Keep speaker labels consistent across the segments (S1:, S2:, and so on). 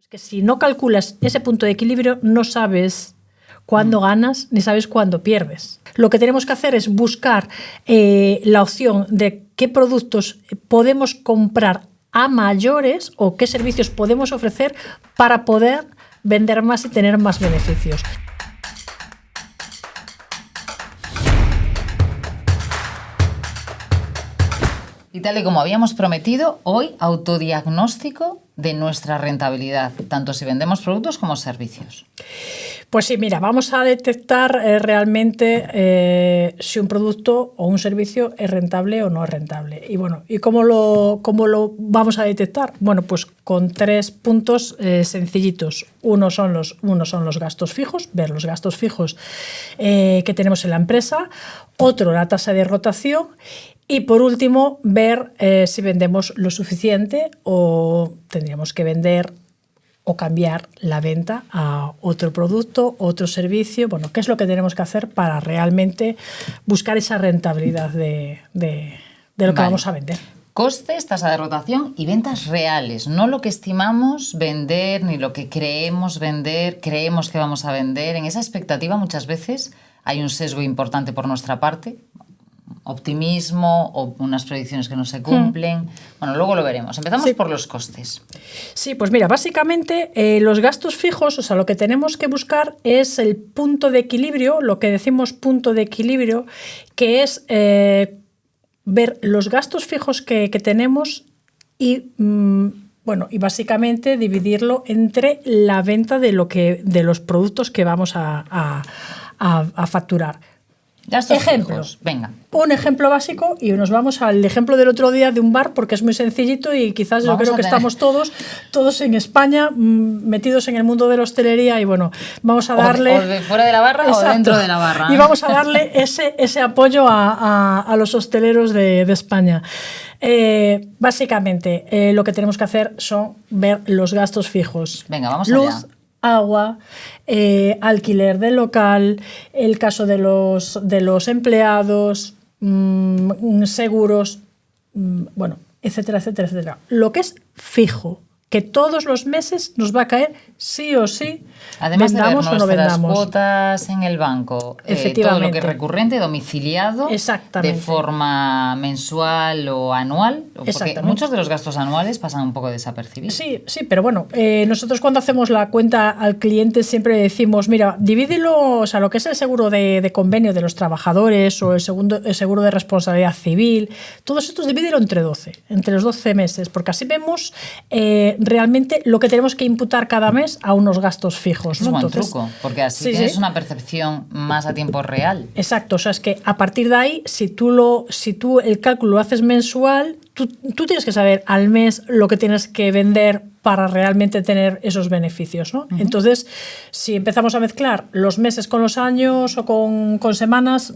S1: Es que si no calculas ese punto de equilibrio, no sabes cuándo ganas ni sabes cuándo pierdes. Lo que tenemos que hacer es buscar la opción de qué productos podemos comprar a mayores o qué servicios podemos ofrecer para poder vender más y tener más beneficios.
S2: Y tal y como habíamos prometido, hoy autodiagnóstico de nuestra rentabilidad, tanto si vendemos productos como servicios.
S1: Pues sí, mira, vamos a detectar realmente si un producto o un servicio es rentable o no es rentable. Y bueno, ¿y cómo lo vamos a detectar? Bueno, pues con 3 puntos sencillitos. Uno son los gastos fijos, ver los gastos fijos que tenemos en la empresa. Otro, la tasa de rotación. Y por último, ver si vendemos lo suficiente o tendríamos que vender o cambiar la venta a otro producto, otro servicio. Bueno, ¿qué es lo que tenemos que hacer para realmente buscar esa rentabilidad de lo que vamos a vender?
S2: Costes, tasa de rotación y ventas reales, no lo que estimamos vender ni lo que creemos vender, creemos que vamos a vender. En esa expectativa muchas veces hay un sesgo importante por nuestra parte, optimismo o unas predicciones que no se cumplen. Bueno, luego lo veremos. Empezamos por los costes.
S1: Sí, pues mira, básicamente los gastos fijos, o sea, lo que tenemos que buscar es el punto de equilibrio, lo que decimos punto de equilibrio, que es ver los gastos fijos que tenemos y bueno, y básicamente dividirlo entre la venta de los productos que vamos a facturar.
S2: Gastos fijos, venga.
S1: Un ejemplo básico y nos vamos al ejemplo del otro día de un bar porque es muy sencillito y quizás yo creo que estamos todos en España metidos en el mundo de la hostelería y bueno, vamos a darle...
S2: O de fuera de la barra. Exacto, o dentro de la barra.
S1: Y vamos a darle ese apoyo a los hosteleros de España. Básicamente lo que tenemos que hacer son ver los gastos fijos.
S2: Venga, vamos
S1: allá.
S2: Luz,
S1: agua, alquiler del local, el caso de los empleados, seguros, bueno, etcétera, etcétera, etcétera. Lo que es fijo, que todos los meses nos va a caer sí o sí,
S2: además
S1: vendamos
S2: de ver
S1: o no vendamos.
S2: Cuotas en el banco, todo lo que es recurrente, domiciliado, de forma mensual o anual, porque muchos de los gastos anuales pasan un poco desapercibidos.
S1: Sí, pero bueno, nosotros cuando hacemos la cuenta al cliente siempre decimos, mira, divídelo, o sea, lo que es el seguro de convenio de los trabajadores o el seguro de responsabilidad civil, todos estos divídelo entre los 12 meses, porque así vemos realmente lo que tenemos que imputar cada mes a unos gastos fijos.
S2: Es un buen truco, porque así tienes una percepción más a tiempo real.
S1: Exacto, o sea, es que a partir de ahí, si tú el cálculo lo haces mensual, tú tienes que saber al mes lo que tienes que vender para realmente tener esos beneficios, ¿no? Entonces, si empezamos a mezclar los meses con los años o con semanas,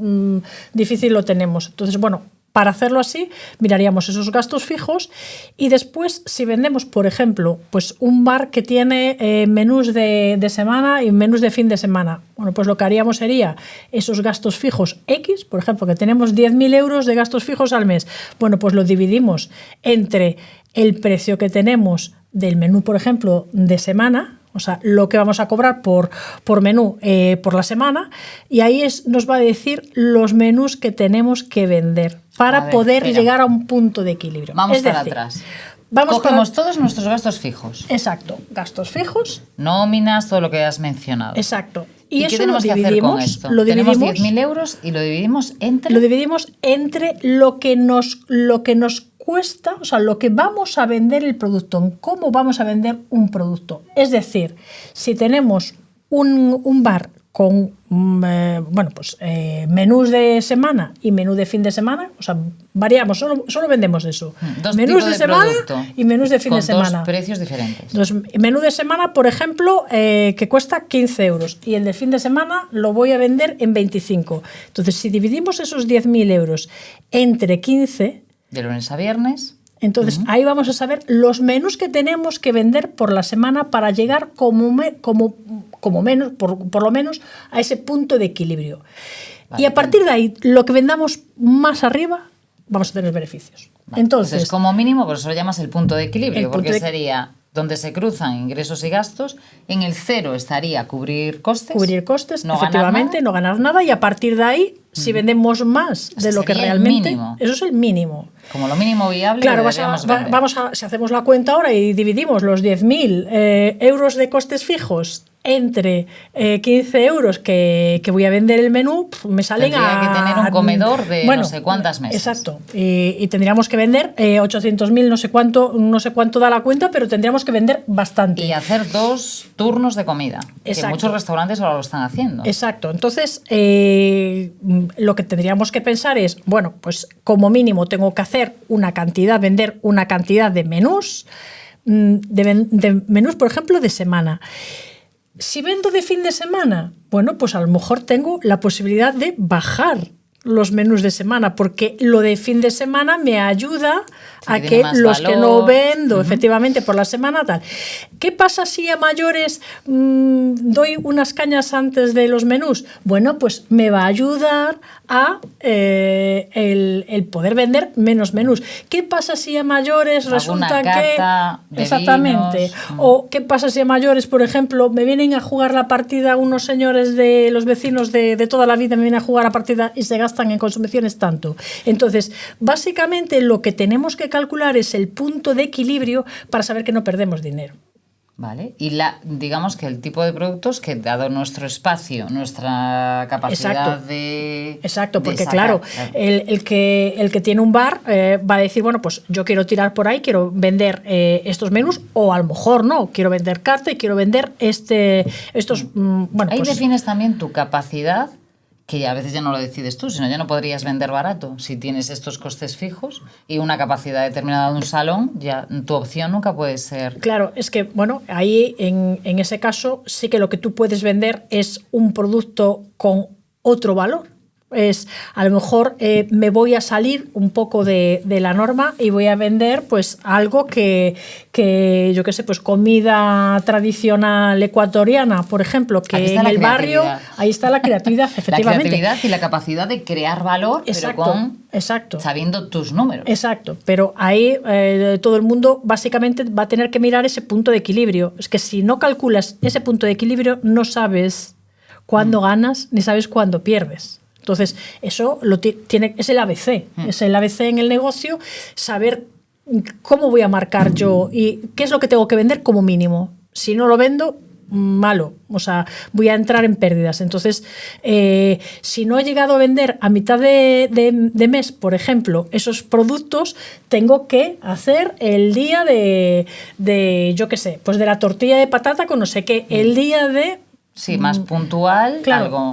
S1: difícil lo tenemos. Entonces, bueno, para hacerlo así, miraríamos esos gastos fijos y después, si vendemos, por ejemplo, pues un bar que tiene menús de semana y menús de fin de semana, bueno, pues lo que haríamos sería esos gastos fijos X, por ejemplo, que tenemos 10.000 euros de gastos fijos al mes, bueno, pues lo dividimos entre el precio que tenemos del menú, por ejemplo, de semana, o sea, lo que vamos a cobrar por menú por la semana, y ahí nos va a decir los menús que tenemos que vender para poder llegar a un punto de equilibrio.
S2: Vamos para atrás. Cogemos todos nuestros gastos fijos.
S1: Exacto, gastos fijos.
S2: Nóminas, todo lo que has mencionado.
S1: Exacto.
S2: ¿Y qué tenemos que hacer con esto? Tenemos 10.000 euros y lo dividimos entre...
S1: Lo dividimos entre lo que nos cuesta, o sea, lo que vamos a vender el producto, en cómo vamos a vender un producto. Es decir, si tenemos un bar con menús de semana y menú de fin de semana, o sea, variamos, solo vendemos eso. Menús de semana y menús de fin de semana.
S2: Dos precios diferentes.
S1: Entonces, menú de semana, por ejemplo, que cuesta 15 euros y el de fin de semana lo voy a vender en 25. Entonces, si dividimos esos 10.000 euros entre 15...
S2: De lunes a viernes.
S1: Entonces, ahí vamos a saber los menús que tenemos que vender por la semana para llegar por lo menos a ese punto de equilibrio. Vale, y a partir de ahí, lo que vendamos más arriba, vamos a tener beneficios.
S2: Vale, entonces, como mínimo, por eso lo llamas el punto de equilibrio, porque sería donde se cruzan ingresos y gastos. En el 0 estaría cubrir costes.
S1: Cubrir costes,
S2: no
S1: efectivamente, no ganar nada, y a partir de ahí, si vendemos más de lo que realmente... Eso es el mínimo.
S2: Como lo mínimo viable.
S1: Claro, si hacemos la cuenta ahora y dividimos los 10.000 euros de costes fijos entre 15 euros que voy a vender el menú, me salen
S2: Tendría que tener un comedor de no sé cuántas mesas.
S1: Exacto. Y tendríamos que vender 800.000, no sé cuánto da la cuenta, pero tendríamos que vender bastante.
S2: Y hacer 2 turnos de comida.
S1: Exacto.
S2: Que muchos restaurantes ahora lo están haciendo.
S1: Exacto. Entonces, lo que tendríamos que pensar es, bueno, pues como mínimo tengo que hacer vender una cantidad de menús, de menús, por ejemplo, de semana. Si vendo de fin de semana, bueno, pues a lo mejor tengo la posibilidad de bajar los menús de semana, porque lo de fin de semana me ayuda a que los valor. Que no vendo efectivamente por la semana tal. ¿Qué pasa si a mayores doy unas cañas antes de los menús? Bueno, pues me va a ayudar a el poder vender menos menús. ¿Qué pasa si a mayores resulta que... Exactamente. Vinos. O ¿qué pasa si a mayores, por ejemplo, me vienen a jugar la partida unos señores de los vecinos de toda la vida, me vienen a jugar la partida y se gastan en consumiciones tanto? Entonces, básicamente lo que tenemos que calcular es el punto de equilibrio para saber que no perdemos dinero.
S2: Vale. Y digamos que el tipo de productos que, dado nuestro espacio, nuestra capacidad de...
S1: Exacto, porque claro, el que tiene un bar va a decir, bueno, pues yo quiero tirar por ahí, quiero vender estos menús, o a lo mejor no, quiero vender carta y quiero vender estos...
S2: Ahí pues, defines también tu capacidad, que a veces ya no lo decides tú, sino ya no podrías vender barato si tienes estos costes fijos y una capacidad determinada de un salón, ya tu opción nunca puede ser...
S1: Claro, es que, bueno, ahí en ese caso sí que lo que tú puedes vender es un producto con otro valor. A lo mejor me voy a salir un poco de la norma y voy a vender pues algo que yo qué sé, pues comida tradicional ecuatoriana, por ejemplo, que en el barrio, ahí está la creatividad, efectivamente.
S2: La creatividad y la capacidad de crear valor,
S1: exacto,
S2: pero sabiendo tus números.
S1: Exacto, pero ahí todo el mundo básicamente va a tener que mirar ese punto de equilibrio. Es que si no calculas ese punto de equilibrio, no sabes cuándo ganas ni sabes cuándo pierdes. Entonces, eso es el ABC. Es el ABC en el negocio, saber cómo voy a marcar yo y qué es lo que tengo que vender como mínimo. Si no lo vendo, malo. O sea, voy a entrar en pérdidas. Entonces, si no he llegado a vender a mitad de mes, por ejemplo, esos productos, tengo que hacer el día de yo qué sé, pues de la tortilla de patata con no sé qué, el día de...
S2: Sí, más puntual,
S1: claro,
S2: algo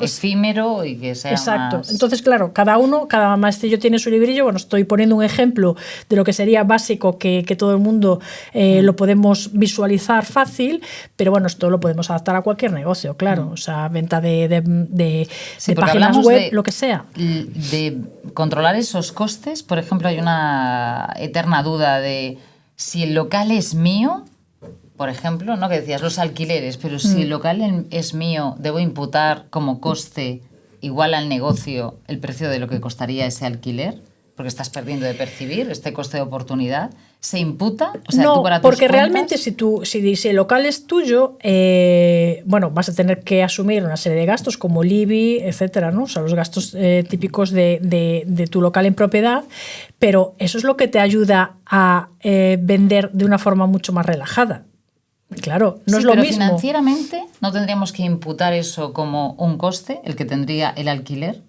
S2: efímero y que sea
S1: exacto.
S2: Más...
S1: Entonces, claro, cada maestrillo tiene su librillo. Bueno, estoy poniendo un ejemplo de lo que sería básico, que todo el mundo lo podemos visualizar fácil, pero bueno, esto lo podemos adaptar a cualquier negocio, claro. O sea, venta de páginas web, lo que sea.
S2: De controlar esos costes, por ejemplo, hay una eterna duda de si el local es mío. Por ejemplo, ¿no? Que decías los alquileres, pero si el local es mío, ¿debo imputar como coste igual al negocio el precio de lo que costaría ese alquiler? Porque estás perdiendo de percibir este coste de oportunidad. ¿Se imputa? O sea,
S1: no,
S2: tú para tus
S1: porque
S2: cuentas...
S1: realmente si el local es tuyo, bueno, vas a tener que asumir una serie de gastos como el IBI, etcétera, ¿no? O sea, los gastos típicos de tu local en propiedad, pero eso es lo que te ayuda a vender de una forma mucho más relajada. Claro, no es lo mismo.
S2: Financieramente, ¿no tendríamos que imputar eso como un coste, el que tendría el alquiler?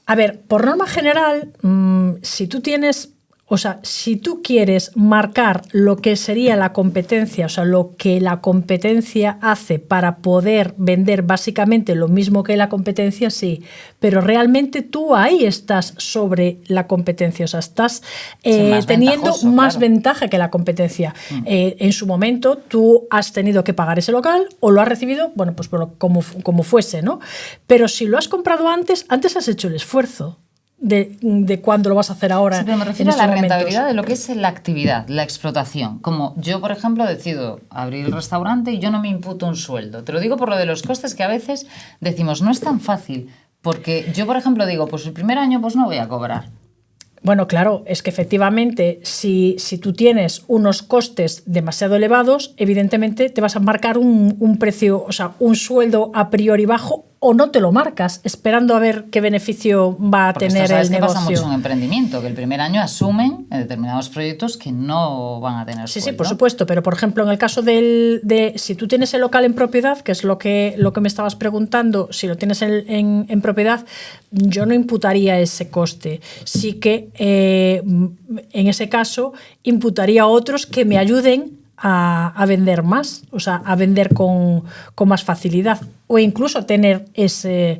S1: A ver, por norma general, si tú tienes... O sea, si tú quieres marcar lo que sería la competencia, o sea, lo que la competencia hace para poder vender básicamente lo mismo que la competencia, sí. Pero realmente tú ahí estás sobre la competencia, o sea, estás teniendo más ventaja que la competencia. En su momento tú has tenido que pagar ese local o lo has recibido, bueno, pues como fuese, ¿no? Pero si lo has comprado antes has hecho el esfuerzo de cuándo lo vas a hacer ahora.
S2: Sí, pero me refiero a la rentabilidad de lo que es la actividad, la explotación. Como yo, por ejemplo, decido abrir el restaurante y yo no me imputo un sueldo. Te lo digo por lo de los costes, que a veces decimos, no es tan fácil. Porque yo, por ejemplo, digo, pues el primer año pues no voy a cobrar.
S1: Bueno, claro, es que efectivamente si tú tienes unos costes demasiado elevados, evidentemente te vas a marcar un precio, o sea, un sueldo a priori bajo, o no te lo marcas esperando a ver qué beneficio va a
S2: Porque
S1: tener
S2: esto, ¿sabes
S1: el
S2: qué
S1: negocio?
S2: pasa mucho en emprendimiento? Que el primer año asumen en determinados proyectos que no van a tener
S1: Sí,
S2: sueldo.
S1: por supuesto, pero por ejemplo, en el caso de si tú tienes el local en propiedad, que es lo que me estabas preguntando, si lo tienes en propiedad, yo no imputaría ese coste. Sí que en ese caso imputaría otros que me ayuden a vender más, o sea, a vender con más facilidad, o incluso tener ese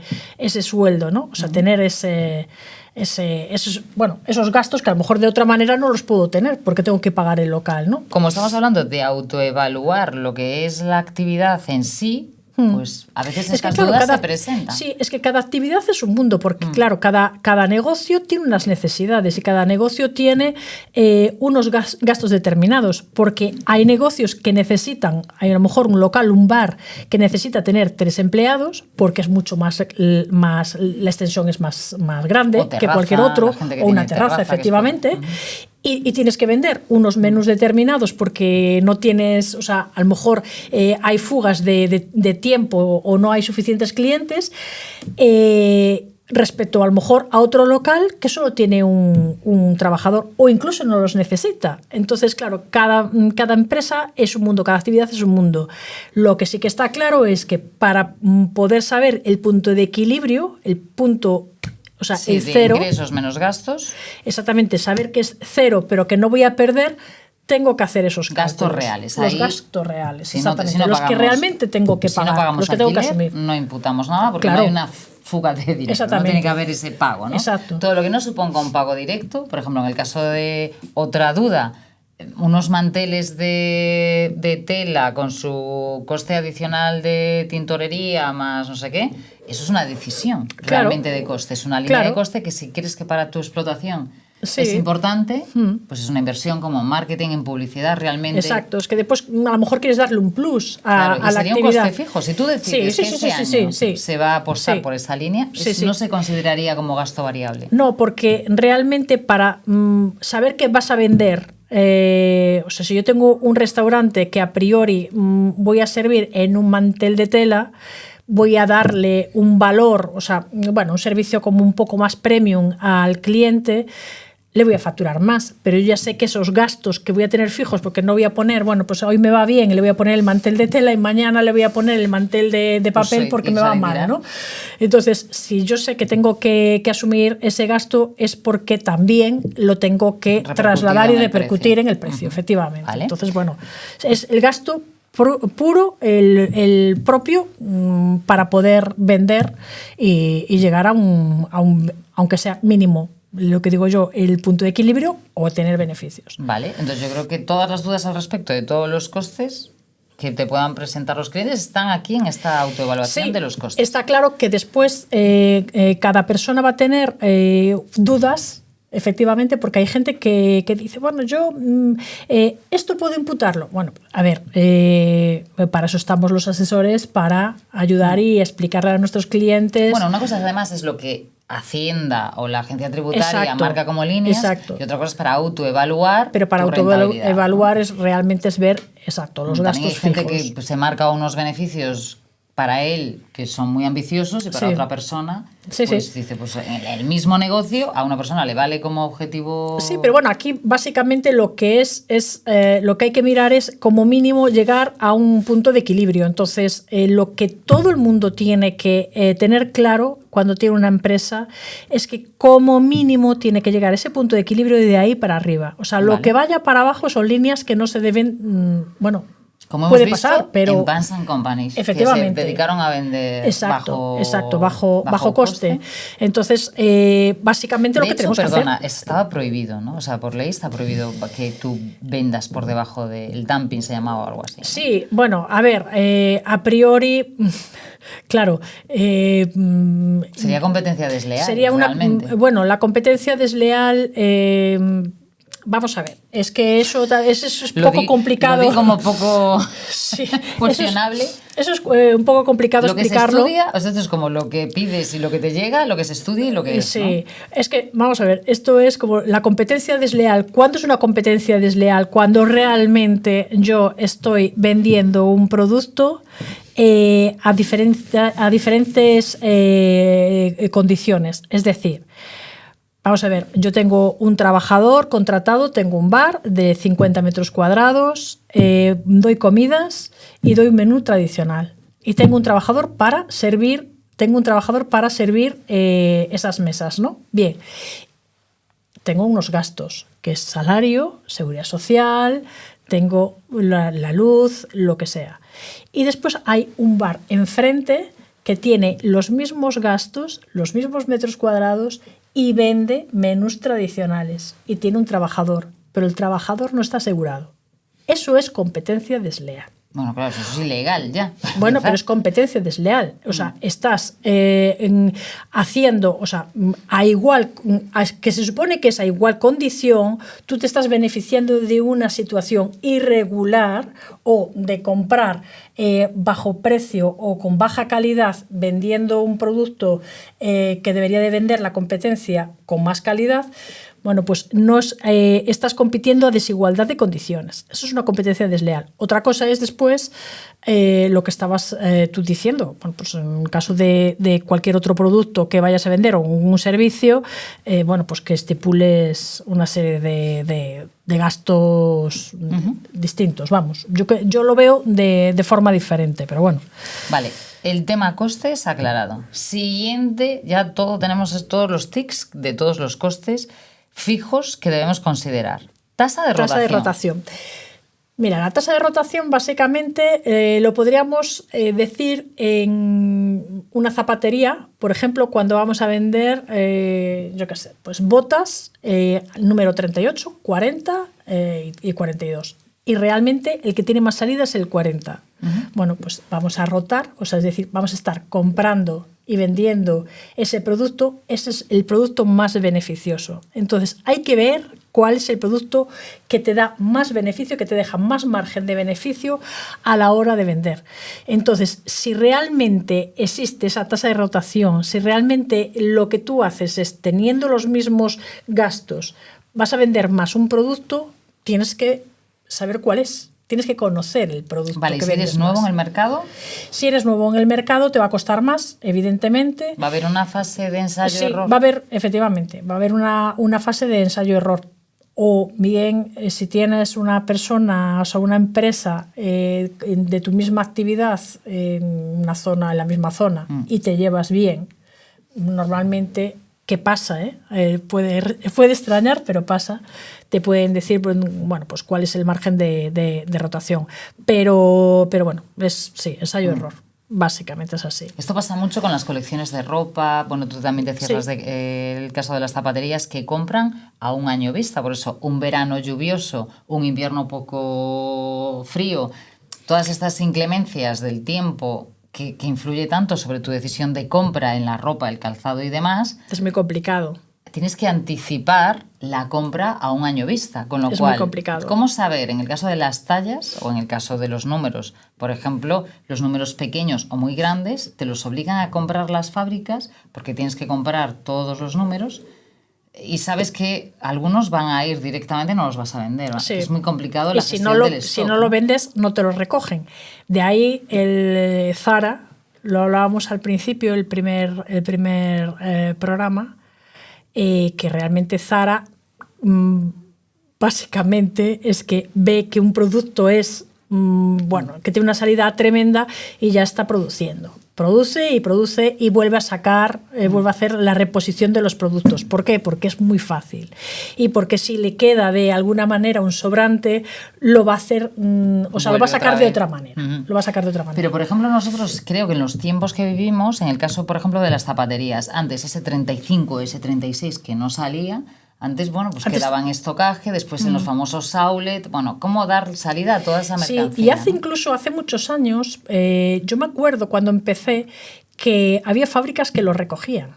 S1: sueldo, ¿no? O sea, tener esos gastos que a lo mejor de otra manera no los puedo tener porque tengo que pagar el local, ¿no?
S2: Como estamos hablando de autoevaluar lo que es la actividad en sí, pues a veces estas dudas se presentan.
S1: Sí, es que cada actividad es un mundo, porque claro, cada negocio tiene unas necesidades y cada negocio tiene unos gastos determinados, porque hay negocios que necesitan, hay a lo mejor un local, un bar, que necesita tener 3 empleados, porque es mucho más la extensión es más grande
S2: O terraza,
S1: que cualquier otro,
S2: que
S1: o una
S2: tiene
S1: terraza, efectivamente. Y tienes que vender unos menús determinados porque no tienes, o sea, a lo mejor hay fugas de tiempo o no hay suficientes clientes, respecto a lo mejor a otro local que solo tiene un trabajador o incluso no los necesita. Entonces, claro, cada empresa es un mundo, cada actividad es un mundo. Lo que sí que está claro es que para poder saber el punto de equilibrio, el punto... O sea,
S2: Sí,
S1: el cero.
S2: Ingresos menos gastos.
S1: Exactamente, saber que es cero, pero que no voy a perder, tengo que hacer esos
S2: gastos
S1: cálculos.
S2: reales.
S1: Los
S2: ahí,
S1: gastos reales,
S2: si
S1: exactamente.
S2: No
S1: los
S2: pagamos,
S1: que realmente tengo que pagar,
S2: si no pagamos
S1: los que
S2: alquiler,
S1: tengo que asumir.
S2: no imputamos nada porque no hay una fuga de dinero. No tiene que haber ese pago, ¿no?
S1: Exacto.
S2: Todo lo que no suponga un pago directo, por ejemplo, en el caso de otra duda, unos manteles de tela con su coste adicional de tintorería más no sé qué, eso es una decisión realmente de coste. Es una línea de coste que si quieres que para tu explotación es importante, pues es una inversión como en marketing, en publicidad, realmente.
S1: Exacto, es que después a lo mejor quieres darle un plus a la actividad.
S2: Sería un coste fijo. Si tú decides que ese año se va a apostar por esa línea, no se consideraría como gasto variable.
S1: No, porque realmente para saber que vas a vender... o sea, si yo tengo un restaurante que a priori voy a servir en un mantel de tela, voy a darle un valor, o sea, bueno, un servicio como un poco más premium al cliente, le voy a facturar más, pero yo ya sé que esos gastos que voy a tener fijos, porque no voy a poner, bueno, pues hoy me va bien y le voy a poner el mantel de tela y mañana le voy a poner el mantel de papel porque me va mal, ¿no? Entonces, si yo sé que tengo que asumir ese gasto es porque también lo tengo que trasladar y repercutir en el precio, efectivamente.
S2: ¿Vale?
S1: Entonces, bueno, es el gasto puro, el propio, para poder vender y llegar a un, aunque sea mínimo, lo que digo yo, el punto de equilibrio o tener beneficios.
S2: Vale, entonces yo creo que todas las dudas al respecto de todos los costes que te puedan presentar los clientes están aquí en esta autoevaluación de los costes.
S1: Está claro que después cada persona va a tener dudas, efectivamente, porque hay gente que dice, bueno, yo esto puedo imputarlo. Bueno, a ver, para eso estamos los asesores, para ayudar y explicarle a nuestros clientes.
S2: Bueno, una cosa además es lo que Hacienda o la agencia tributaria marca como líneas, y otra cosa es para autoevaluar.
S1: Pero para autoevaluar, ¿no? realmente es ver los gastos
S2: hay gente
S1: fijos.
S2: que se marca unos beneficios para él que son muy ambiciosos y para otra persona dice, pues en el mismo negocio a una persona le vale como objetivo.
S1: Sí, pero bueno, aquí básicamente lo que lo que hay que mirar es como mínimo llegar a un punto de equilibrio. Entonces, lo que todo el mundo tiene que tener claro cuando tiene una empresa es que como mínimo tiene que llegar a ese punto de equilibrio y de ahí para arriba. O sea, lo que vaya para abajo son líneas que no se deben,
S2: como
S1: puede
S2: hemos visto
S1: pasar, pero
S2: en Vans & Company,
S1: efectivamente,
S2: que se dedicaron a vender
S1: bajo coste. Entonces, básicamente lo que tenemos que hacer...
S2: estaba prohibido, ¿no? O sea, por ley está prohibido que tú vendas por debajo del dumping, se llamaba o algo así, ¿no?
S1: Sí, bueno, a ver, a priori, claro...
S2: sería competencia desleal,
S1: sería
S2: realmente.
S1: Bueno, la competencia desleal... Vamos a ver, es que eso es poco complicado.
S2: Lo di como poco
S1: sí,
S2: cuestionable.
S1: Eso es un poco complicado
S2: lo que
S1: explicarlo.
S2: Se estudia, o sea, esto es como lo que pides y lo que te llega, lo que se estudia y lo que es.
S1: Sí,
S2: ¿no?
S1: es que, vamos a ver, esto es como la competencia desleal. ¿Cuándo es una competencia desleal? Cuando realmente yo estoy vendiendo un producto a diferentes condiciones. Es decir, vamos a ver, yo tengo un trabajador contratado, tengo un bar de 50 metros cuadrados, doy comidas y doy un menú tradicional. Y tengo un trabajador para servir esas mesas, ¿no? Bien, tengo unos gastos, que es salario, seguridad social, tengo la luz, lo que sea. Y después hay un bar enfrente que tiene los mismos gastos, los mismos metros cuadrados y vende menús tradicionales y tiene un trabajador, pero el trabajador no está asegurado. Eso es competencia desleal.
S2: Bueno, claro, eso es ilegal ya.
S1: Bueno, pero es competencia desleal. O sea, estás haciendo, o sea, que se supone que es a igual condición, tú te estás beneficiando de una situación irregular o de comprar bajo precio o con baja calidad vendiendo un producto que debería de vender la competencia con más calidad. Bueno, pues estás compitiendo a desigualdad de condiciones. Eso es una competencia desleal. Otra cosa es después lo que estabas tú diciendo. Bueno, pues en caso de cualquier otro producto que vayas a vender o un servicio, bueno, pues que estipules una serie de gastos distintos. Vamos, yo lo veo de forma diferente, pero bueno.
S2: Vale. El tema costes aclarado. Siguiente, ya tenemos todos los tics de todos los costes fijos que debemos considerar. Tasa de rotación.
S1: Mira, la tasa de rotación básicamente lo podríamos decir en una zapatería, por ejemplo, cuando vamos a vender, yo qué sé, pues botas número 38, 40 y 42. Y realmente el que tiene más salida es el 40. Bueno, pues vamos a rotar, o sea, es decir, vamos a estar comprando y vendiendo ese producto. Ese es el producto más beneficioso. Entonces, hay que ver cuál es el producto que te da más beneficio, que te deja más margen de beneficio a la hora de vender. Entonces, si realmente existe esa tasa de rotación, si realmente lo que tú haces es teniendo los mismos gastos, vas a vender más un producto, tienes que saber cuál es. Tienes que conocer el producto.
S2: Vale,
S1: que
S2: ¿y si eres nuevo en el mercado?
S1: Si eres nuevo en el mercado, te va a costar más, evidentemente.
S2: ¿Va a haber una fase de ensayo-error?
S1: Sí, va a haber, efectivamente, va a haber una fase de ensayo-error. O bien, si tienes una persona, o sea, una empresa de tu misma actividad en la misma zona, y te llevas bien, normalmente, ¿qué pasa? Puede extrañar, pero pasa. Te pueden decir, bueno, pues cuál es el margen de rotación. Pero bueno, sí, ensayo-error. Básicamente es así.
S2: Esto pasa mucho con las colecciones de ropa. Bueno, tú también decías el caso de las zapaterías que compran a un año vista. Por eso, un verano lluvioso, un invierno poco frío, todas estas inclemencias del tiempo que influye tanto sobre tu decisión de compra en la ropa, el calzado y demás.
S1: Es muy complicado.
S2: Tienes que anticipar la compra a un año vista, con lo cual,
S1: muy complicado.
S2: ¿Cómo saber en el caso de las tallas o en el caso de los números? Por ejemplo, los números pequeños o muy grandes te los obligan a comprar las fábricas porque tienes que comprar todos los números y sabes que algunos van a ir directamente, no los vas a vender.
S1: Sí.
S2: Es muy complicado la gestión del stock.
S1: Si no lo vendes, no te lo recogen. De ahí el Zara, lo hablábamos al principio, el primer programa, que realmente Zara básicamente es que ve que un producto es que tiene una salida tremenda y ya está produciendo. Produce y vuelve a sacar, vuelve a hacer la reposición de los productos. ¿Por qué? Porque es muy fácil. Y porque si le queda de alguna manera un sobrante, lo va a hacer, lo va a sacar de otra manera. Lo va a sacar de otra manera.
S2: Pero, por ejemplo, nosotros creo que en los tiempos que vivimos, en el caso, por ejemplo, de las zapaterías, antes ese 35, ese 36 que no salía, antes, bueno, pues quedaba en estocaje, después en los famosos outlet, bueno, ¿cómo dar salida a toda esa mercancía?
S1: Sí, y incluso hace muchos años, yo me acuerdo cuando empecé que había fábricas que lo recogían.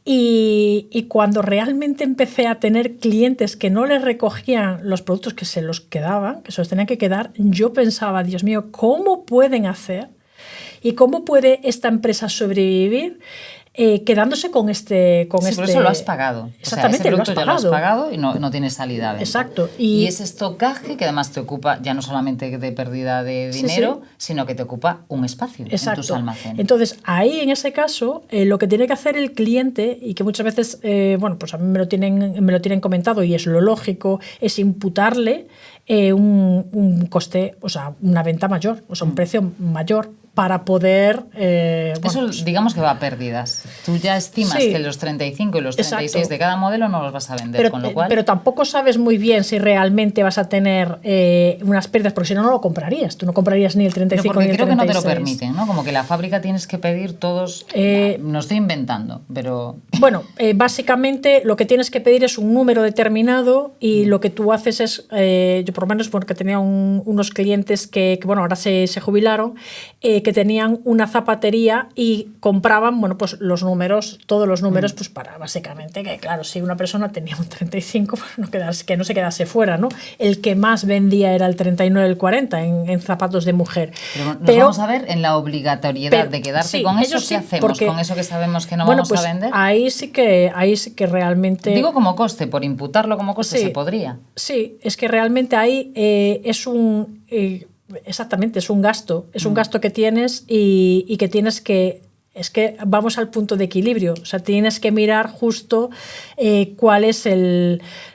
S1: Y cuando realmente empecé a tener clientes que no les recogían los productos, que se los quedaban, que se los tenían que quedar, yo pensaba, Dios mío, ¿cómo pueden hacer y cómo puede esta empresa sobrevivir quedándose con este...
S2: Por eso lo has pagado.
S1: Exactamente,
S2: o sea, ese
S1: lo has
S2: producto ya
S1: pagado.
S2: lo has pagado y no tienes salida a venta.
S1: Exacto.
S2: Y ese estocaje que además te ocupa ya no solamente de pérdida de dinero, sino que te ocupa un espacio en tus almacenes.
S1: Entonces, ahí en ese caso, lo que tiene que hacer el cliente, y que muchas veces, pues a mí me lo tienen comentado y es lo lógico, es imputarle un coste, o sea, una venta mayor, o sea, un precio mayor para poder...
S2: Eso digamos que va a pérdidas. Tú ya estimas que los 35 y los 36 de cada modelo no los vas a vender, con lo cual...
S1: Pero tampoco sabes muy bien si realmente vas a tener unas pérdidas, porque si no, no lo comprarías. Tú no comprarías ni el 35 ni el 36.
S2: Creo que no te lo permiten, ¿no? Como que la fábrica tienes que pedir todos... no estoy inventando, pero...
S1: Bueno, básicamente lo que tienes que pedir es un número determinado y lo que tú haces es... yo por lo menos porque tenía unos clientes que bueno, ahora se jubilaron, que tenían una zapatería y compraban, bueno, pues los números, todos los números, pues para básicamente que, claro, si una persona tenía un 35, pues que no se quedase fuera, ¿no? El que más vendía era el 39, el 40 en zapatos de mujer.
S2: Pero vamos a ver en la obligatoriedad de quedarte con eso, ¿qué hacemos con eso que sabemos que no vamos a vender?
S1: Ahí sí que realmente...
S2: Digo como coste, por imputarlo como coste se podría.
S1: Sí, es que realmente ahí es un... exactamente, es un gasto que tienes y que tienes que... Es que vamos al punto de equilibrio, o sea, tienes que mirar justo cuál es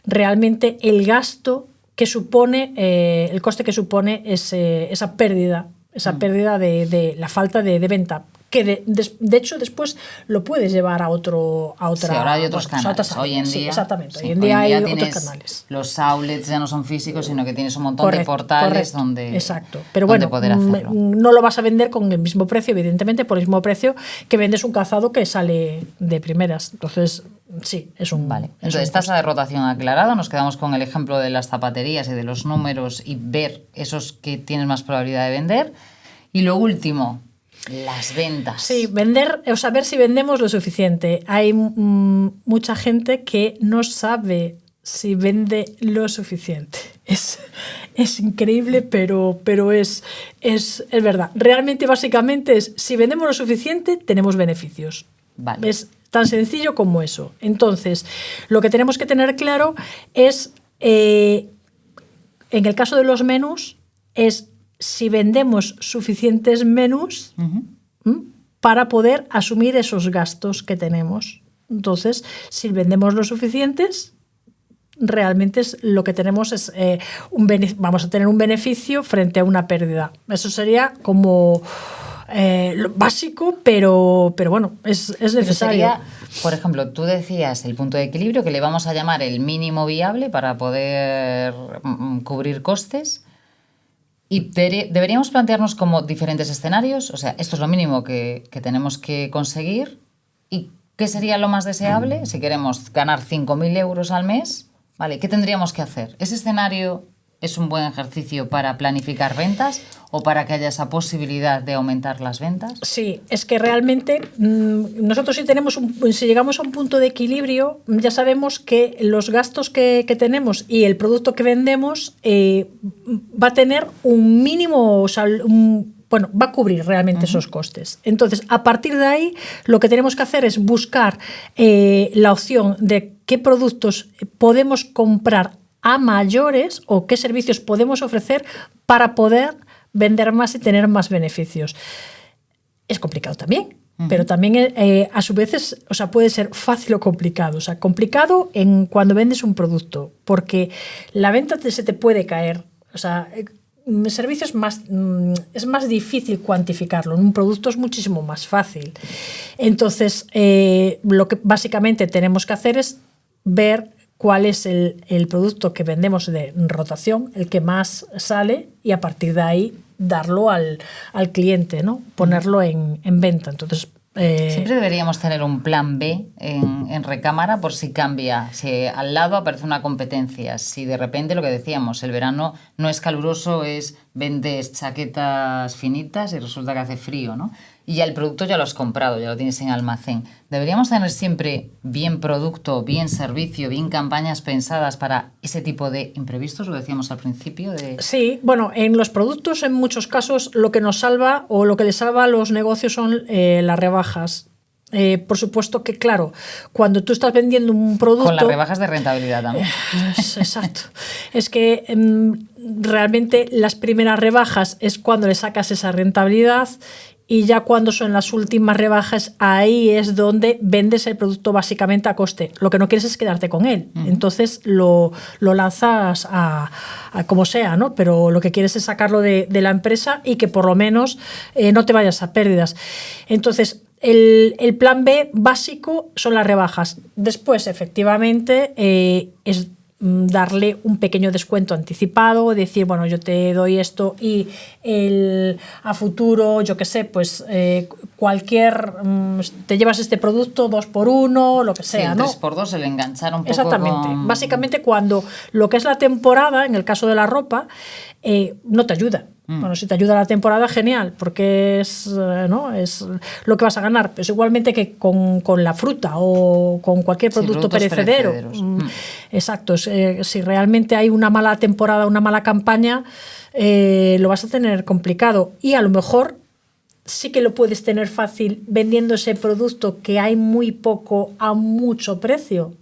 S1: realmente el gasto que supone, el coste que supone esa pérdida de la falta de venta, que de hecho después lo puedes llevar a otra...
S2: Sí, ahora hay otros canales. Hoy en día,
S1: exactamente. Hoy en día hay otros canales.
S2: Los outlets ya no son físicos, sino que tienes un montón de portales donde,
S1: exacto. Pero bueno,
S2: poder hacerlo.
S1: No lo vas a vender con el mismo precio, evidentemente, por el mismo precio que vendes un calzado que sale de primeras. Entonces, sí, es un...
S2: Vale. Entonces, tasa de rotación aclarada. Nos quedamos con el ejemplo de las zapaterías y de los números y ver esos que tienes más probabilidad de vender. Y lo último... las ventas.
S1: Sí, vender, o sea, ver si vendemos lo suficiente. Hay mucha gente que no sabe si vende lo suficiente. Es increíble, pero es verdad. Realmente, básicamente, es si vendemos lo suficiente, tenemos beneficios.
S2: Vale.
S1: Es tan sencillo como eso. Entonces, lo que tenemos que tener claro es, en el caso de los menús, es si vendemos suficientes menús para poder asumir esos gastos que tenemos. Entonces, si vendemos lo suficientes, realmente lo que tenemos es vamos a tener un beneficio frente a una pérdida. Eso sería como lo básico, pero bueno, es necesario.
S2: Sería, por ejemplo, tú decías el punto de equilibrio, que le vamos a llamar el mínimo viable para poder cubrir costes. ¿Y deberíamos plantearnos como diferentes escenarios? O sea, esto es lo mínimo que tenemos que conseguir. ¿Y qué sería lo más deseable? Si queremos ganar 5.000 euros al mes, ¿vale? ¿Qué tendríamos que hacer? ¿Ese escenario es un buen ejercicio para planificar ventas o para que haya esa posibilidad de aumentar las ventas?
S1: Sí, es que realmente nosotros si llegamos a un punto de equilibrio, ya sabemos que los gastos que tenemos y el producto que vendemos va a tener un mínimo, o sea, va a cubrir realmente esos costes. Entonces, a partir de ahí, lo que tenemos que hacer es buscar la opción de qué productos podemos comprar a mayores o qué servicios podemos ofrecer para poder vender más y tener más beneficios. Es complicado también, pero también a su vez puede ser fácil o complicado. O sea, complicado cuando vendes un producto, porque la venta se te puede caer. O sea, servicios es más difícil cuantificarlo. En un producto es muchísimo más fácil. Entonces, lo que básicamente tenemos que hacer es ver cuál es el producto que vendemos de rotación, el que más sale, y a partir de ahí darlo al cliente, ¿no? Ponerlo en venta. Entonces,
S2: siempre deberíamos tener un plan B en recámara por si cambia, si al lado aparece una competencia, si de repente lo que decíamos, el verano no es caluroso, es vendes chaquetas finitas y resulta que hace frío, ¿no? Y ya el producto ya lo has comprado, ya lo tienes en almacén. ¿Deberíamos tener siempre bien producto, bien servicio, bien campañas pensadas para ese tipo de imprevistos? Lo decíamos al principio.
S1: Sí, bueno, en los productos en muchos casos lo que nos salva o lo que les salva a los negocios son las rebajas. Por supuesto que, claro, cuando tú estás vendiendo un producto...
S2: Con las rebajas de rentabilidad también.
S1: Exacto. Es que realmente las primeras rebajas es cuando le sacas esa rentabilidad y ya cuando son las últimas rebajas, ahí es donde vendes el producto básicamente a coste. Lo que no quieres es quedarte con él. Entonces lo lanzas a como sea, ¿no? Pero lo que quieres es sacarlo de la empresa y que por lo menos no te vayas a pérdidas. Entonces, el plan B básico son las rebajas. Después, efectivamente, es darle un pequeño descuento anticipado, decir, bueno, yo te doy esto y a futuro, yo qué sé, pues te llevas este producto 2x1, lo que sea,
S2: sí,
S1: ¿no?
S2: 3x2, el enganchar un poco.
S1: Exactamente. Básicamente cuando lo que es la temporada, en el caso de la ropa, no te ayuda. Bueno, si te ayuda la temporada, genial, porque es lo que vas a ganar. Pero es igualmente que con la fruta o con cualquier producto perecedero. Exacto. Si realmente hay una mala temporada, una mala campaña, lo vas a tener complicado. Y a lo mejor sí que lo puedes tener fácil vendiendo ese producto que hay muy poco a mucho precio.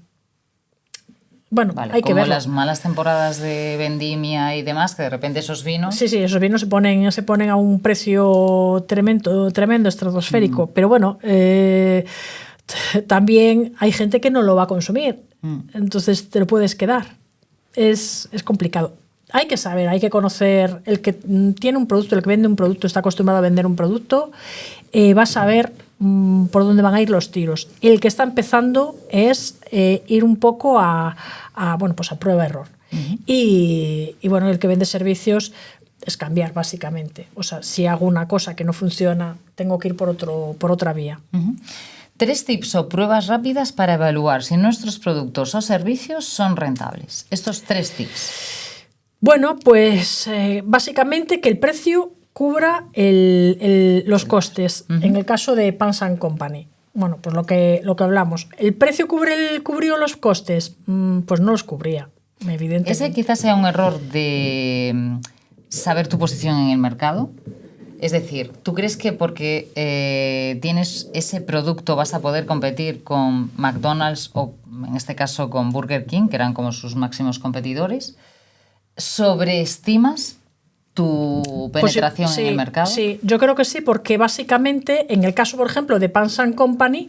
S1: Bueno,
S2: vale,
S1: hay que verlo.
S2: Como las malas temporadas de vendimia y demás, que de repente esos vinos...
S1: Sí, esos vinos se ponen a un precio tremendo, estratosférico. Pero bueno, también hay gente que no lo va a consumir. Entonces te lo puedes quedar. Es complicado. Hay que saber, hay que conocer. El que tiene un producto, el que vende un producto, está acostumbrado a vender un producto, va a saber por dónde van a ir los tiros. El que está empezando es ir un poco a prueba-error. Y bueno, el que vende servicios es cambiar, básicamente. O sea, si hago una cosa que no funciona, tengo que ir por otra vía.
S2: 3 tips o pruebas rápidas para evaluar si nuestros productos o servicios son rentables. Estos 3 tips.
S1: Bueno, pues básicamente que el precio cubra los costes. En el caso de Pans & Company. Bueno, pues lo que hablamos. ¿El precio cubrió los costes? Pues no los cubría, evidentemente.
S2: Ese quizás sea un error de saber tu posición en el mercado. Es decir, ¿tú crees que porque tienes ese producto vas a poder competir con McDonald's o, en este caso, con Burger King, que eran como sus máximos competidores? ¿Sobreestimas tu penetración en el mercado?
S1: Sí, yo creo que sí, porque básicamente, en el caso, por ejemplo, de Pans & Company,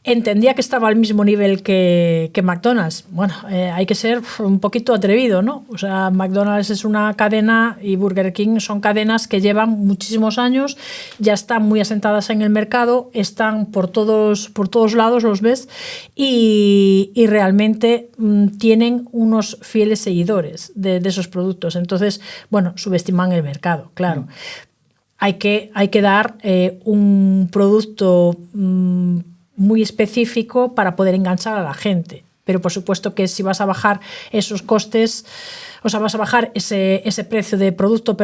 S1: entendía que estaba al mismo nivel que McDonald's. Bueno, hay que ser un poquito atrevido, ¿no? O sea, McDonald's es una cadena y Burger King son cadenas que llevan muchísimos años, ya están muy asentadas en el mercado, están por todos lados, los ves, y realmente tienen unos fieles seguidores de esos productos. Entonces, bueno, subestiman el mercado, claro. Hay que dar un producto muy específico para poder enganchar a la gente. Pero por supuesto que si vas a bajar esos costes, o sea, vas a bajar ese precio de producto,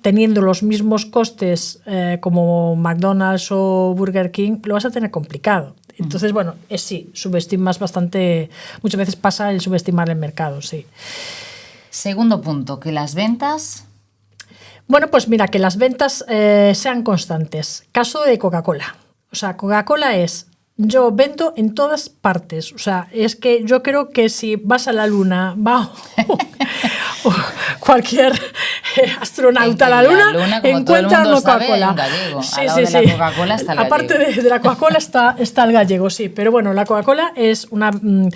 S1: teniendo los mismos costes como McDonald's o Burger King, lo vas a tener complicado. Entonces, bueno, sí, subestimas bastante, muchas veces pasa el subestimar el mercado, sí.
S2: Segundo punto, que las ventas...
S1: Bueno, pues mira, que las ventas sean constantes. Caso de Coca-Cola. O sea, Coca-Cola es... Yo vendo en todas partes. O sea, es que yo creo que si vas a la Luna, o cualquier astronauta a la Luna encuentra una Coca-Cola.
S2: Sí. De la Coca-Cola está el gallego.
S1: Aparte de la Coca-Cola está el gallego, sí. Pero bueno, la Coca-Cola es un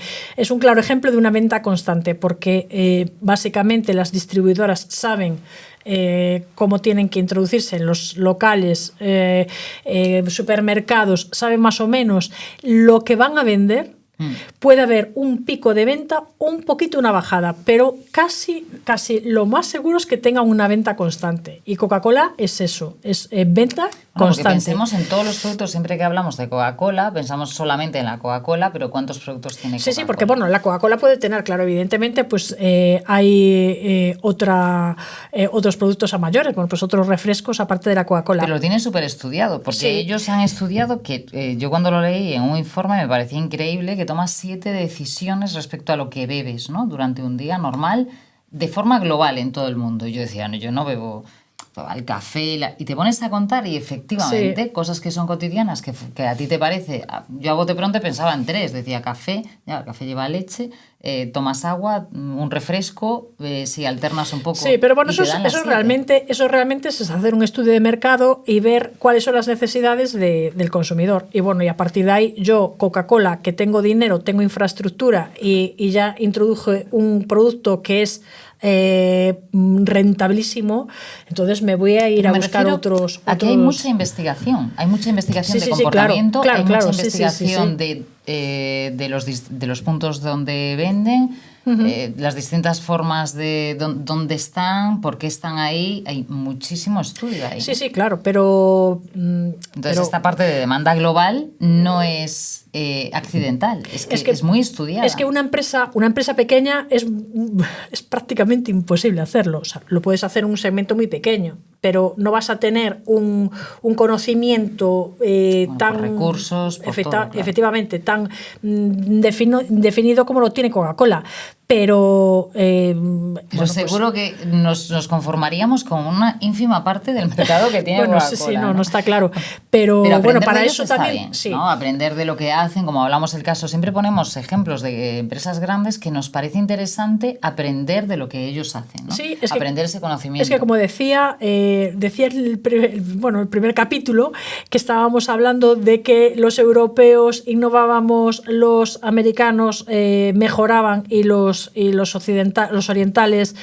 S1: claro ejemplo de una venta constante, porque básicamente las distribuidoras saben cómo tienen que introducirse en los locales, supermercados, saben más o menos lo que van a vender. Puede haber un pico de venta, un poquito una bajada, pero casi lo más seguro es que tengan una venta constante. Y Coca-Cola es eso, es venta
S2: Porque
S1: constante.
S2: pensemos en todos los productos, siempre que hablamos de Coca-Cola, pensamos solamente en la Coca-Cola, pero ¿cuántos productos tiene Coca-Cola?
S1: Sí, porque bueno, la Coca-Cola puede tener, claro, evidentemente, pues hay otros productos a mayores, bueno, pues otros refrescos aparte de la Coca-Cola.
S2: Pero lo tienen súper estudiado, porque
S1: Sí.
S2: ellos han estudiado que yo cuando lo leí en un informe me parecía increíble que tomas 7 decisiones respecto a lo que bebes, ¿no? Durante un día normal, de forma global en todo el mundo. Y yo decía, no, yo no bebo el café, y te pones a contar y efectivamente cosas que son cotidianas, que a ti te parece, yo a bote pronto pensaba en 3, decía café, ya, el café lleva leche, tomas agua, un refresco, si alternas un poco.
S1: Sí, pero bueno,
S2: y te dan las 7.
S1: eso realmente es hacer un estudio de mercado y ver cuáles son las necesidades del consumidor. Y bueno, y a partir de ahí, yo, Coca-Cola, que tengo dinero, tengo infraestructura y ya introduje un producto que es rentabilísimo, entonces me voy a ir a buscar otros.
S2: Aquí hay mucha investigación, de comportamiento,
S1: claro,
S2: hay
S1: claro,
S2: mucha investigación de los puntos donde venden, las distintas formas de dónde están, por qué están ahí, hay muchísimo estudio ahí.
S1: Sí, claro, pero...
S2: Entonces esta parte de demanda global no es accidental, es que es muy estudiada.
S1: Es que una empresa pequeña es prácticamente imposible hacerlo. O sea, lo puedes hacer en un segmento muy pequeño, pero no vas a tener un conocimiento tan...
S2: Por recursos, por todo, claro.
S1: Efectivamente, tan definido como lo tiene Coca-Cola. Pero bueno,
S2: seguro que nos conformaríamos con una ínfima parte del mercado que tiene
S1: bueno,
S2: Coca-Cola.
S1: Sí, no está claro. Pero bueno, para eso también...
S2: Bien,
S1: sí.
S2: ¿no? Aprender de lo que hacen, como hablamos el caso, siempre ponemos ejemplos de empresas grandes que nos parece interesante aprender de lo que ellos hacen, ¿no?
S1: Sí,
S2: aprender ese conocimiento.
S1: Es que como decía el primer capítulo, que estábamos hablando de que los europeos innovábamos, los americanos mejoraban y los orientales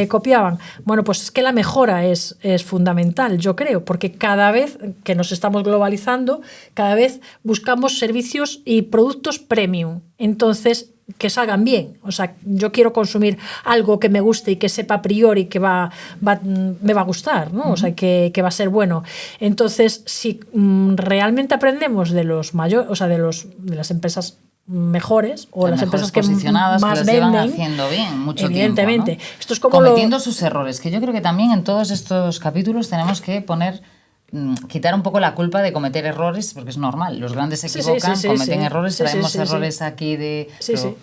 S1: copiaban. Bueno, pues es que la mejora es fundamental, yo creo, porque cada vez que nos estamos globalizando, cada vez buscamos servicios y productos premium. Entonces, que salgan bien. O sea, yo quiero consumir algo que me guste y que sepa a priori que me va a gustar, ¿no? O sea, que va a ser bueno. Entonces, si realmente aprendemos de los mayores, o sea, de las empresas mejores o las empresas que más
S2: que
S1: venden,
S2: haciendo bien mucho
S1: evidentemente.
S2: Tiempo, ¿no?
S1: Esto es como
S2: cometiendo sus errores, que yo creo que también en todos estos capítulos tenemos que quitar un poco la culpa de cometer errores, porque es normal, los grandes se equivocan, cometen errores, traemos errores aquí de...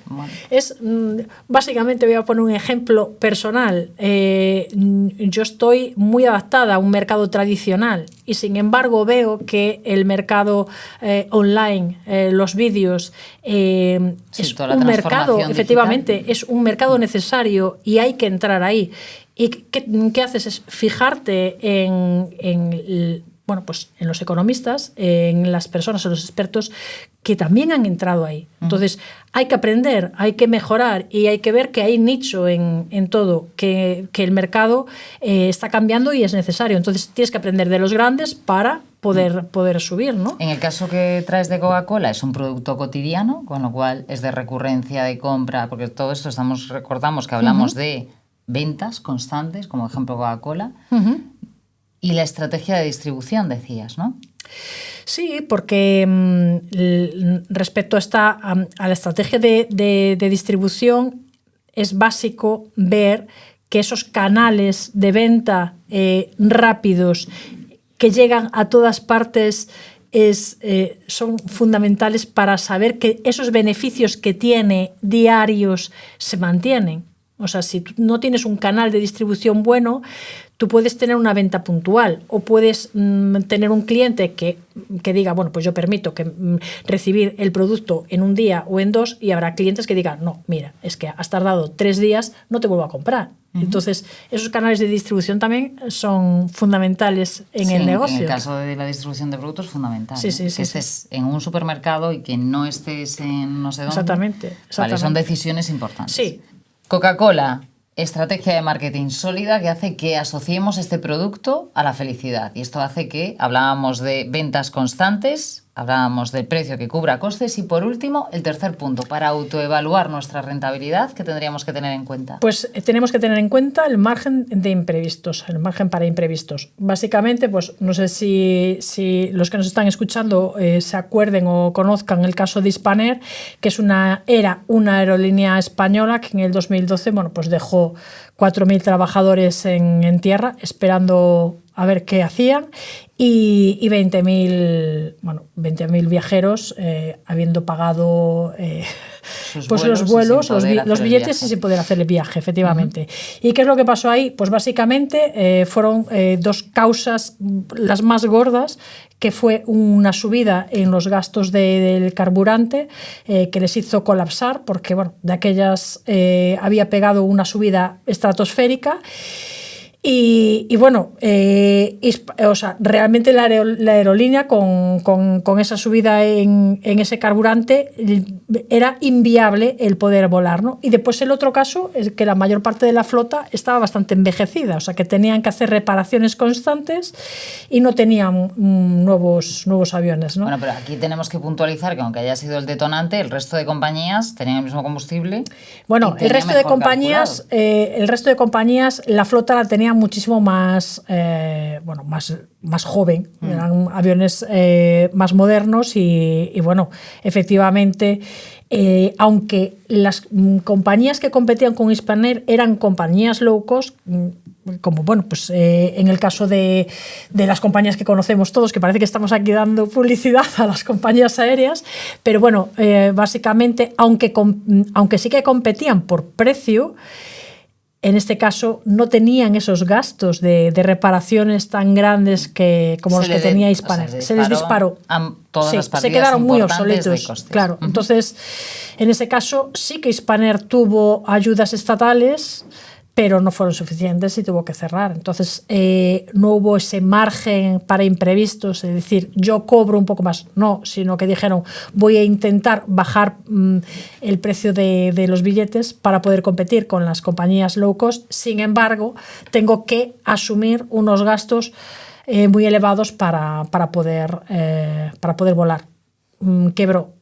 S2: Bueno.
S1: Básicamente voy a poner un ejemplo personal. Yo estoy muy adaptada a un mercado tradicional y sin embargo veo que el mercado online, los vídeos, es un mercado, efectivamente, es un mercado necesario y hay que entrar ahí. ¿Y qué haces? Es fijarte en los economistas, en las personas, en los expertos que también han entrado ahí. Entonces, hay que aprender, hay que mejorar y hay que ver que hay nicho en todo, que el mercado está cambiando y es necesario. Entonces, tienes que aprender de los grandes para poder subir, ¿no?
S2: En el caso que traes de Coca-Cola es un producto cotidiano, con lo cual es de recurrencia de compra, porque todo esto recordamos que hablamos de ventas constantes, como ejemplo Coca-Cola, y la estrategia de distribución, decías, ¿no?
S1: Sí, porque respecto a la estrategia de distribución es básico ver que esos canales de venta rápidos que llegan a todas partes son fundamentales para saber que esos beneficios que tiene diarios se mantienen. O sea, si tú no tienes un canal de distribución bueno, tú puedes tener una venta puntual o puedes tener un cliente que diga, bueno, pues yo permito recibir el producto en un día o en 2 y habrá clientes que digan, no, mira, es que has tardado 3 días, no te vuelvo a comprar. Entonces, esos canales de distribución también son fundamentales en el negocio.
S2: En el caso de la distribución de productos, fundamental.
S1: Sí,
S2: que estés en un supermercado y que no estés en no sé dónde.
S1: Exactamente.
S2: Vale, son decisiones importantes.
S1: Sí.
S2: Coca-Cola, estrategia de marketing sólida que hace que asociemos este producto a la felicidad. Y esto hace que hablábamos de ventas constantes, hablábamos del precio que cubra costes y, por último, el tercer punto, para autoevaluar nuestra rentabilidad, ¿qué tendríamos que tener en cuenta?
S1: Pues tenemos que tener en cuenta el margen de imprevistos, el margen para imprevistos. Básicamente, pues no sé si los que nos están escuchando se acuerden o conozcan el caso de Spanair, que era una aerolínea española que en el 2012 pues dejó 4.000 trabajadores en tierra esperando a ver qué hacían y 20.000 viajeros habiendo pagado los vuelos, los billetes y sin poder hacer el viaje, efectivamente. ¿Y qué es lo que pasó ahí? Pues básicamente fueron dos causas, las más gordas, que fue una subida en los gastos del carburante que les hizo colapsar, porque de aquellas había pegado una subida estratosférica. Realmente la aerolínea con esa subida en ese carburante era inviable el poder volar, ¿no? Y después el otro caso es que la mayor parte de la flota estaba bastante envejecida, o sea que tenían que hacer reparaciones constantes y no tenían nuevos aviones, ¿no?
S2: Bueno, pero aquí tenemos que puntualizar que aunque haya sido el detonante, el resto de compañías tenían el mismo combustible.
S1: Bueno, el resto de compañías, la flota la tenía muchísimo más joven, eran aviones más modernos y efectivamente, aunque las compañías que competían con Spanair eran compañías low cost, como en el caso de las compañías que conocemos todos, que parece que estamos aquí dando publicidad a las compañías aéreas, pero básicamente, aunque sí que competían por precio, en este caso no tenían esos gastos de reparaciones tan grandes como los que tenía Spanair. Se les disparó. Se quedaron muy obsoletos. Claro. Entonces, en ese caso sí que Spanair tuvo ayudas estatales, pero no fueron suficientes y tuvo que cerrar. Entonces, no hubo ese margen para imprevistos, es decir, yo cobro un poco más. No, sino que dijeron, voy a intentar bajar el precio de los billetes para poder competir con las compañías low cost. Sin embargo, tengo que asumir unos gastos muy elevados para poder volar. Quebró.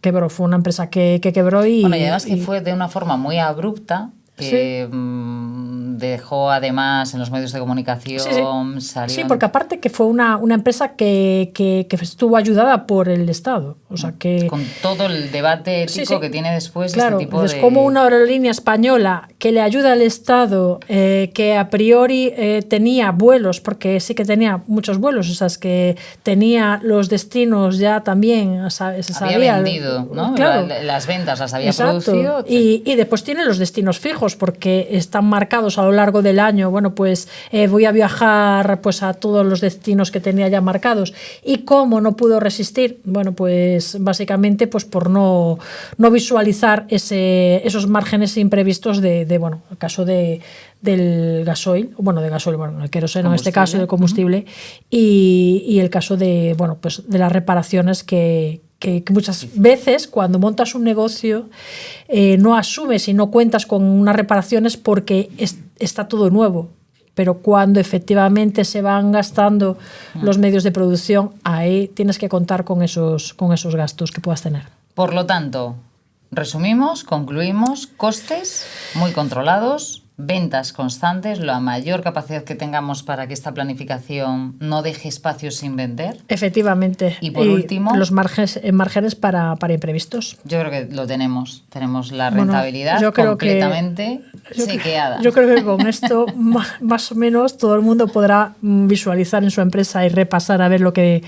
S1: Quebró. Fue una empresa que quebró y
S2: además que fue de una forma muy abrupta, que dejó además en los medios de comunicación.
S1: Sí, porque aparte que fue una empresa que estuvo ayudada por el Estado. O sea que,
S2: con todo el debate ético que tiene después
S1: claro,
S2: este tipo
S1: es como una aerolínea española que le ayuda al Estado, que a priori tenía vuelos, porque sí que tenía muchos vuelos, o sea, es que tenía los destinos ya también, se sabía.
S2: Había vendido, ¿no? Claro. Las ventas las había producido.
S1: Y después tiene los destinos fijos, porque están marcados a lo largo del año. Voy a viajar a todos los destinos que tenía ya marcados. Y como no pudo resistir, básicamente por no visualizar esos márgenes imprevistos el caso del gasoil, el queroseno en este caso, del combustible, y el caso de las reparaciones que muchas veces cuando montas un negocio no asumes y no cuentas con unas reparaciones porque está todo nuevo. Pero cuando efectivamente se van gastando los medios de producción, ahí tienes que contar con esos gastos que puedas tener.
S2: Por lo tanto, resumimos, concluimos, costes muy controlados, ventas constantes, la mayor capacidad que tengamos para que esta planificación no deje espacios sin vender.
S1: Efectivamente.
S2: Y por último,
S1: los márgenes para imprevistos.
S2: Yo creo que lo tenemos la rentabilidad completamente chequeada.
S1: Yo creo que con esto más o menos todo el mundo podrá visualizar en su empresa y repasar a ver lo que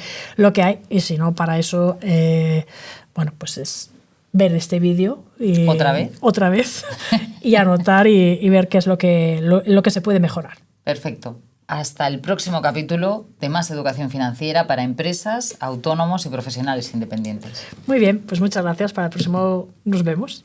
S1: hay, y si no, para eso es ver este vídeo otra vez y anotar y ver qué es lo que se puede mejorar.
S2: Perfecto. Hasta el próximo capítulo de Más Educación Financiera para empresas, autónomos y profesionales independientes.
S1: Muy bien, pues muchas gracias. Para el próximo nos vemos.